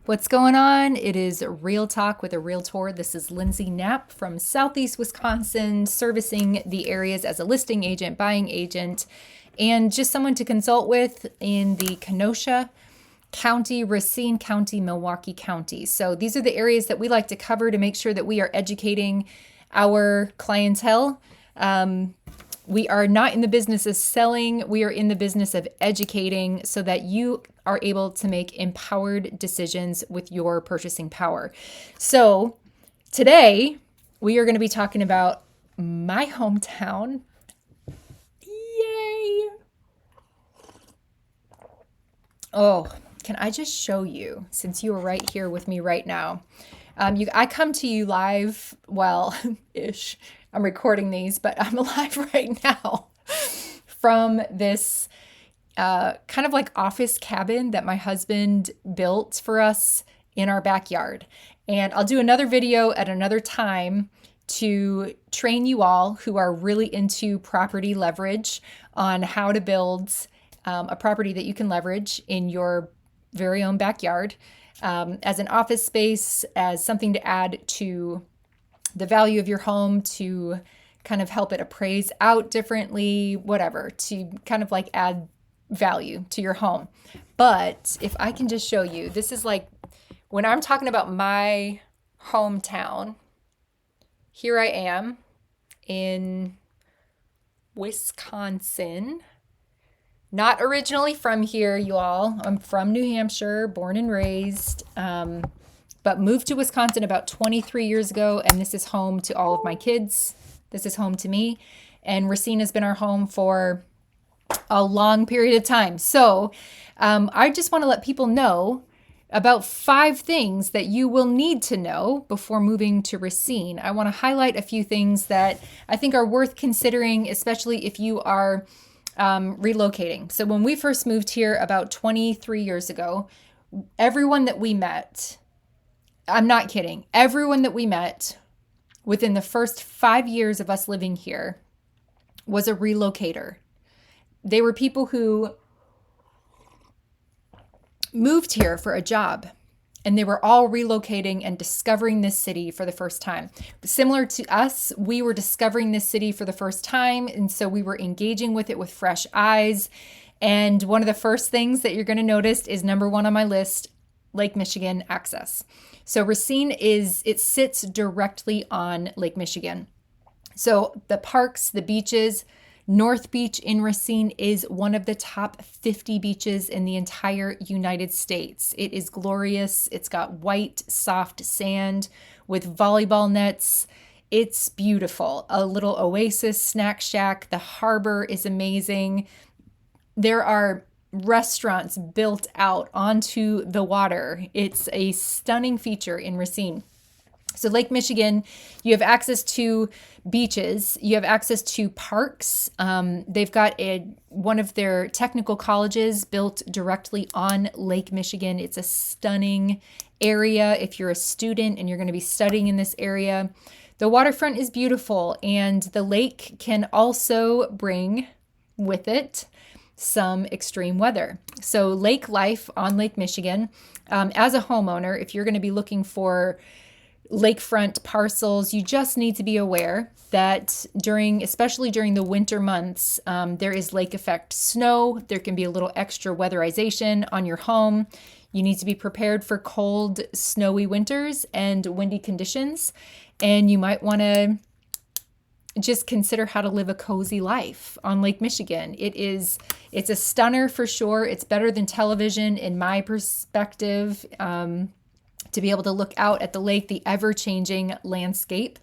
What's going on? It is Real Talk with a Realtor. This is Lindsay Knapp from Southeast Wisconsin, servicing the areas as a listing agent, buying agent, and just someone to consult with in the Kenosha County, Racine County, Milwaukee County. So these are the areas that we like to cover to make sure that we are educating our clientele. We are not in the business of selling. We are in the business of educating so that you are able to make empowered decisions with your purchasing power. So today we are going to be talking about my hometown. Yay! Oh, can I just show you, since you are right here with me right now? I come to you live, well, ish. I'm recording these, but I'm live right now from this kind of like office cabin that my husband built for us in our backyard. And I'll do another video at another time to train you all who are really into property leverage on how to build a property that you can leverage in your very own backyard as an office space, as something to add to the value of your home, to kind of help it appraise out differently, whatever, to kind of like add value to your home. But if I can just show you, this is like when I'm talking about my hometown, here I am in Wisconsin. Not originally from here, you all. I'm from New Hampshire, born and raised, but moved to Wisconsin about 23 years ago, and this is home to all of my kids. This is home to me, and Racine has been our home for a long period of time. So I just want to let people know about 5 things that you will need to know before moving to Racine. I want to highlight a few things that I think are worth considering, especially if you are relocating. So when we first moved here about 23 years ago, everyone that we met, I'm not kidding, everyone that we met within the first 5 years of us living here was a relocator. They were people who moved here for a job, and they were all relocating and discovering this city for the first time. Similar to us, we were discovering this city for the first time, and so we were engaging with it with fresh eyes. And one of the first things that you're going to notice is number 1 on my list, Lake Michigan access. So Racine it sits directly on Lake Michigan. So the parks, the beaches, North Beach in Racine is one of the top 50 beaches in the entire United States. It is glorious. It's got white, soft sand with volleyball nets. It's beautiful. A little oasis snack shack. The harbor is amazing. There are restaurants built out onto the water. It's a stunning feature in Racine. So Lake Michigan, you have access to beaches, you have access to parks. They've got one of their technical colleges built directly on Lake Michigan. It's a stunning area if you're a student and you're going to be studying in this area. The waterfront is beautiful, and the lake can also bring with it some extreme weather. So lake life on Lake Michigan, as a homeowner, if you're going to be looking for lakefront parcels, you just need to be aware that especially during the winter months, there is lake effect snow. There can be a little extra weatherization on your home. You need to be prepared for cold, snowy winters and windy conditions. And you might want to just consider how to live a cozy life on Lake Michigan. It's a stunner for sure. It's better than television in my perspective. To be able to look out at the lake, the ever-changing landscape.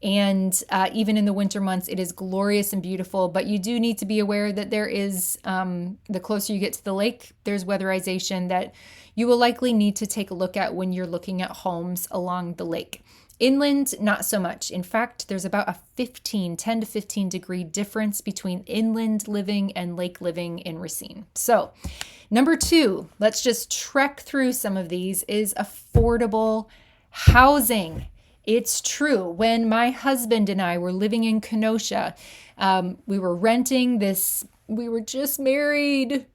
And even in the winter months, it is glorious and beautiful. But you do need to be aware that there is, the closer you get to the lake, there's weatherization that you will likely need to take a look at when you're looking at homes along the lake. Inland, not so much. In fact, there's about a 10 to 15 degree difference between inland living and lake living in Racine. So number 2, let's just trek through some of these, is affordable housing. It's true. When my husband and I were living in Kenosha, we were renting this, we were just married.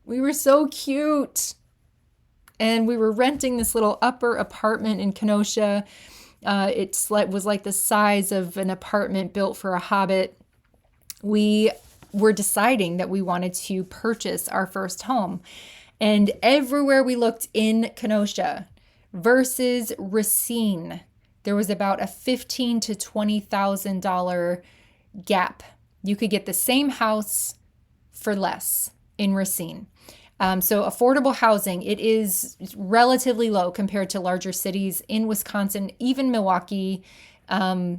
We were so cute. and we were renting this little upper apartment in Kenosha. Was like the size of an apartment built for a hobbit. We were deciding that we wanted to purchase our first home. And everywhere we looked in Kenosha versus Racine, there was about a $15,000 to $20,000 gap. You could get the same house for less in Racine. So affordable housing, it is relatively low compared to larger cities in Wisconsin, even Milwaukee. You're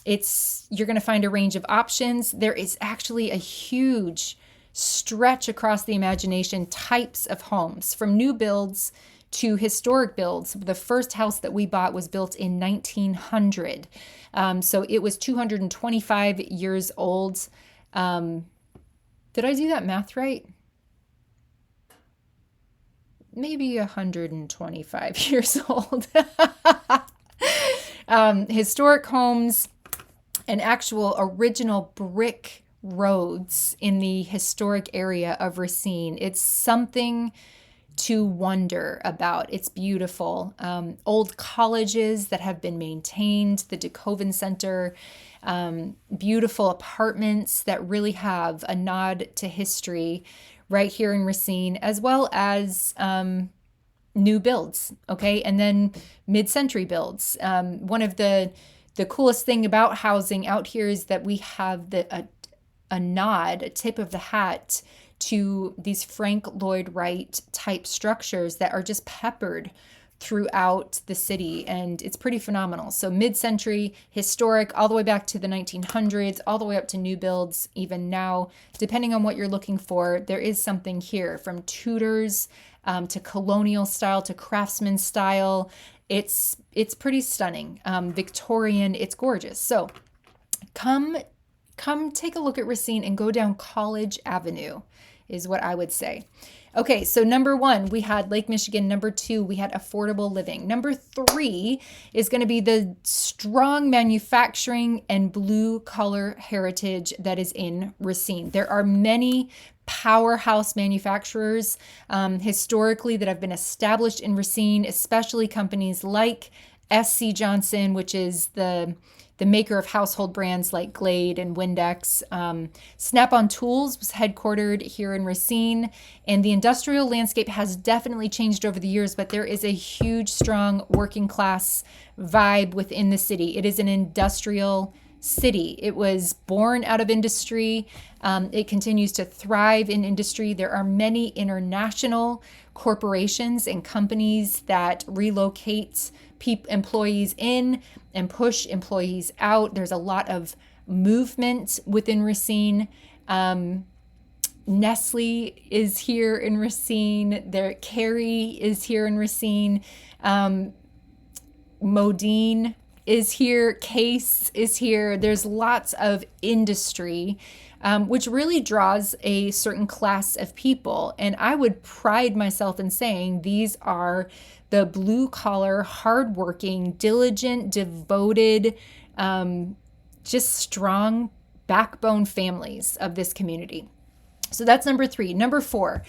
going to find a range of options. There is actually a huge stretch across the imagination types of homes, from new builds to historic builds. The first house that we bought was built in 1900. So it was 225 years old. Did I do that math right? Maybe 125 years old. Historic homes and actual original brick roads in the historic area of Racine. It's something to wonder about. It's beautiful. Old colleges that have been maintained, the DeKoven Center, beautiful apartments that really have a nod to history right here in Racine, as well as new builds, okay? And then mid-century builds. One of the coolest thing about housing out here is that we have a nod, a tip of the hat to these Frank Lloyd Wright type structures that are just peppered throughout the city, and it's pretty phenomenal. So mid-century, historic, all the way back to the 1900s, all the way up to new builds, even now, depending on what you're looking for, there is something here, from Tudors to colonial style to craftsman style. It's pretty stunning. Victorian, it's gorgeous. So come take a look at Racine and go down College Avenue is what I would say. Okay, so number 1, we had Lake Michigan. Number 2, we had affordable living. Number 3 is going to be the strong manufacturing and blue collar heritage that is in Racine. There are many powerhouse manufacturers historically that have been established in Racine, especially companies like SC Johnson, which is the maker of household brands like Glade and Windex. Snap-on Tools was headquartered here in Racine, and the industrial landscape has definitely changed over the years, but there is a huge, strong working class vibe within the city. It is an industrial city. It was born out of industry. It continues to thrive in industry. There are many international corporations and companies that relocate employees in and push employees out. There's a lot of movement within Racine. Nestle is here in Racine. Carrie is here in Racine. Modine is here. Case is here. There's lots of industry, which really draws a certain class of people. And I would pride myself in saying these are the blue-collar, hardworking, diligent, devoted, just strong backbone families of this community. So that's number 3. Number 4,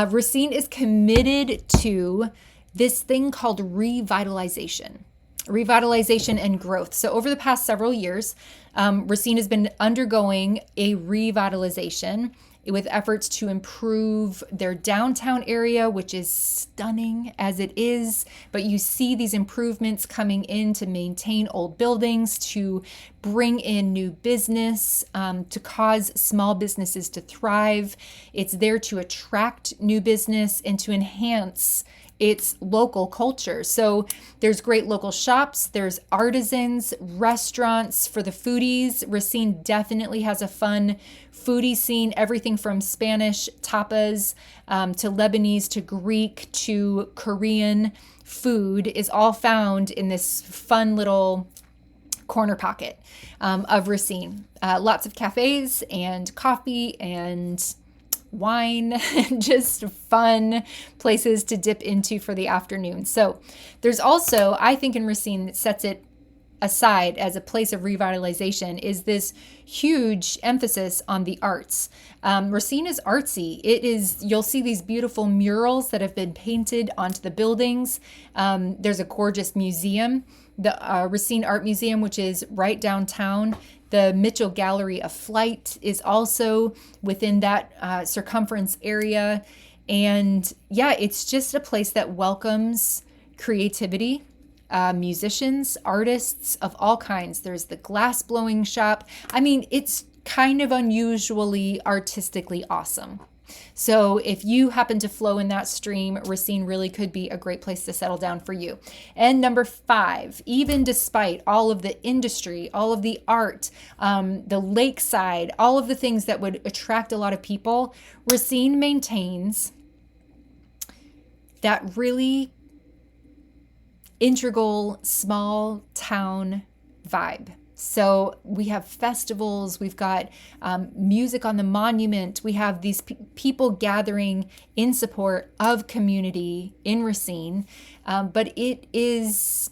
Racine is committed to this thing called revitalization and growth. So over the past several years, Racine has been undergoing a revitalization with efforts to improve their downtown area, which is stunning as it is. But you see these improvements coming in to maintain old buildings, to bring in new business, to cause small businesses to thrive. It's there to attract new business and to enhance its local culture. So there's great local shops, there's artisans, restaurants for the foodies. Racine definitely has a fun foodie scene, everything from Spanish tapas to Lebanese to Greek to Korean food is all found in this fun little corner pocket of Racine. Lots of cafes and coffee and wine and just fun places to dip into for the afternoon. So there's also, I think in Racine, that sets it aside as a place of revitalization is this huge emphasis on the arts. Racine is artsy. You'll see these beautiful murals that have been painted onto the buildings. There's a gorgeous museum, the Racine Art Museum, which is right downtown. The Mitchell Gallery of Flight is also within that circumference area. And yeah, it's just a place that welcomes creativity, musicians, artists of all kinds. There's the glass blowing shop. I mean, it's kind of unusually artistically awesome. So if you happen to flow in that stream, Racine really could be a great place to settle down for you. And number 5, even despite all of the industry, all of the art, the lakeside, all of the things that would attract a lot of people, Racine maintains that really integral small town vibe. So we have festivals, we've got music on the monument, we have these people gathering in support of community in Racine, but it is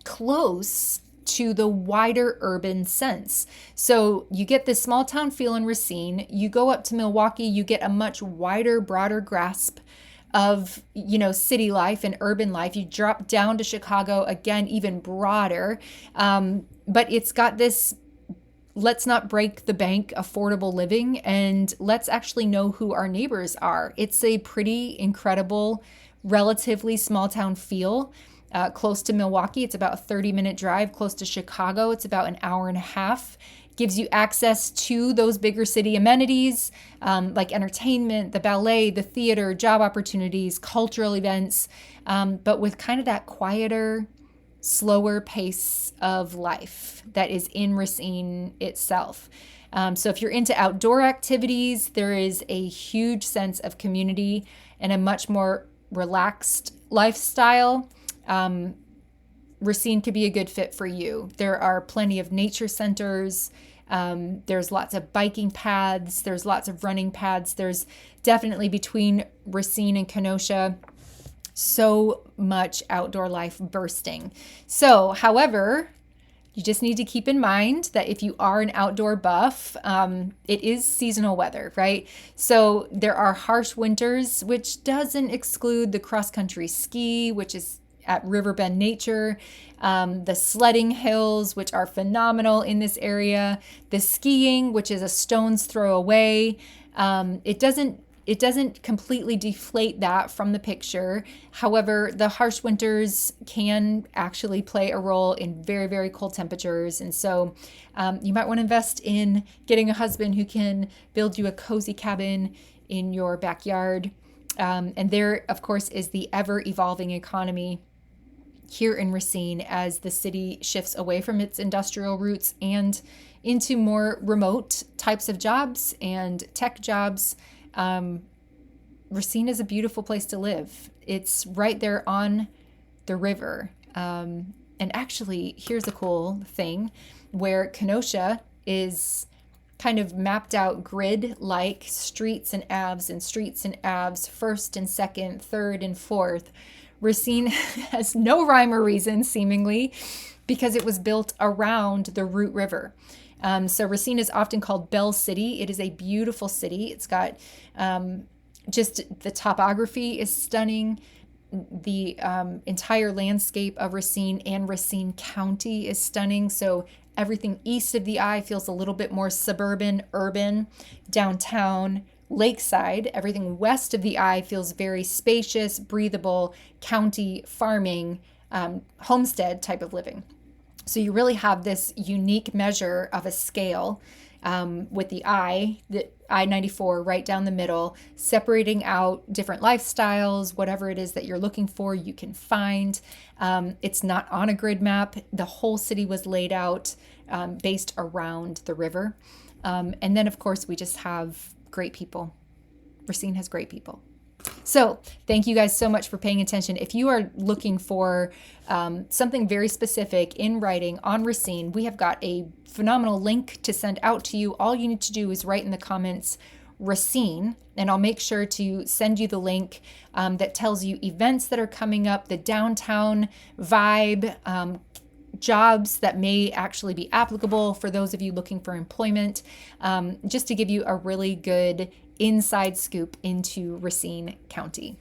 close to the wider urban sense. So you get this small town feel in Racine, you go up to Milwaukee, you get a much wider, broader grasp of, city life and urban life. You drop down to Chicago, again, even broader. But it's got this, let's not break the bank, affordable living, and let's actually know who our neighbors are. It's a pretty incredible, relatively small town feel. Close to Milwaukee, it's about a 30-minute drive. Close to Chicago, it's about an hour and a half. Gives you access to those bigger city amenities like entertainment, the ballet, the theater, job opportunities, cultural events, but with kind of that quieter, slower pace of life that is in Racine itself. So if you're into outdoor activities, there is a huge sense of community and a much more relaxed lifestyle. Racine could be a good fit for you. There are plenty of nature centers. There's lots of biking paths. There's lots of running paths. There's definitely between Racine and Kenosha so much outdoor life bursting. So, however, you just need to keep in mind that if you are an outdoor buff, it is seasonal weather, right? So there are harsh winters, which doesn't exclude the cross-country ski, which is at Riverbend Nature, the sledding hills, which are phenomenal in this area, the skiing, which is a stone's throw away. It doesn't completely deflate that from the picture. However, the harsh winters can actually play a role in very, very cold temperatures. And so you might want to invest in getting a husband who can build you a cozy cabin in your backyard. And there, of course, is the ever-evolving economy here in Racine as the city shifts away from its industrial roots and into more remote types of jobs and tech jobs. Racine is a beautiful place to live. It's right there on the river. And actually, here's a cool thing where Kenosha is kind of mapped out grid like streets and abs, first and second, third and fourth. Racine has no rhyme or reason, seemingly, because it was built around the Root River. So Racine is often called Bell City. It is a beautiful city. It's got just the topography is stunning. The entire landscape of Racine and Racine County is stunning. So everything east of the I feels a little bit more suburban, urban, downtown, lakeside. Everything west of the I feels very spacious, breathable, county, farming, homestead type of living. So you really have this unique measure of a scale with the I-94 right down the middle, separating out different lifestyles, whatever it is that you're looking for, you can find. It's not on a grid map. The whole city was laid out based around the river. And then, of course, we just have great people. Racine has great people. So thank you guys so much for paying attention. If you are looking for something very specific in writing on Racine, we have got a phenomenal link to send out to you. All you need to do is write in the comments Racine, and I'll make sure to send you the link that tells you events that are coming up, the downtown vibe, jobs that may actually be applicable for those of you looking for employment, just to give you a really good inside scoop into Racine County.